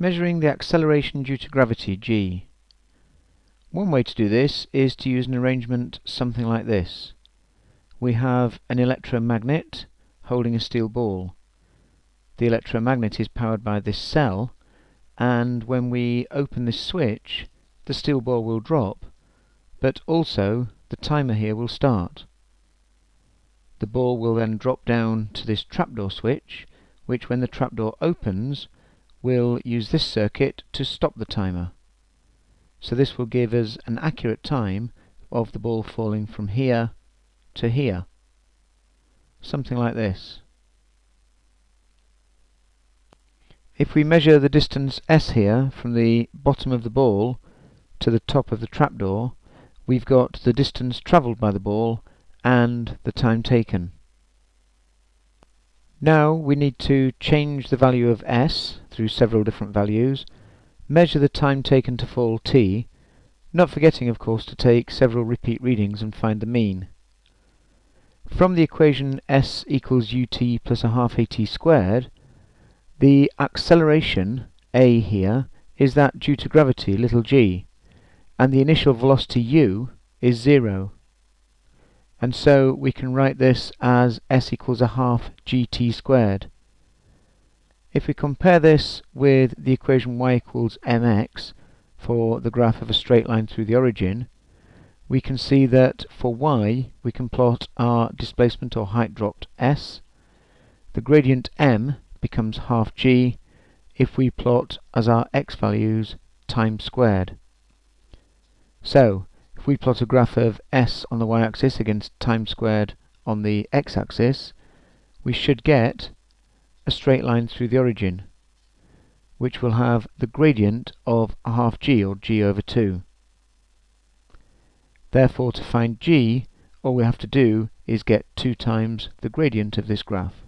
Measuring the acceleration due to gravity, g. One way to do this is to use an arrangement something like this. We have an electromagnet holding a steel ball. The electromagnet is powered by this cell, and when we open this switch, the steel ball will drop, but also the timer here will start. The ball will then drop down to this trapdoor switch, which when the trapdoor opens will use this circuit to stop the timer. So this will give us an accurate time of the ball falling from here to here. Something like this. If we measure the distance s here from the bottom of the ball to the top of the trapdoor, we've got the distance travelled by the ball and the time taken. Now we need to change the value of s through several different values, measure the time taken to fall t, not forgetting of course to take several repeat readings and find the mean. From the equation s equals ut plus a half at squared, the acceleration a here is that due to gravity, little g, and the initial velocity u is 0. And so we can write this as s equals a half gt squared. If we compare this with the equation y equals mx for the graph of a straight line through the origin, we can see that for y we can plot our displacement or height dropped s. The gradient m becomes half g if we plot as our x values time squared. So if we plot a graph of s on the y-axis against time squared on the x-axis, we should get a straight line through the origin, which will have the gradient of a half g, or g over 2. Therefore, to find g, all we have to do is get 2 times the gradient of this graph.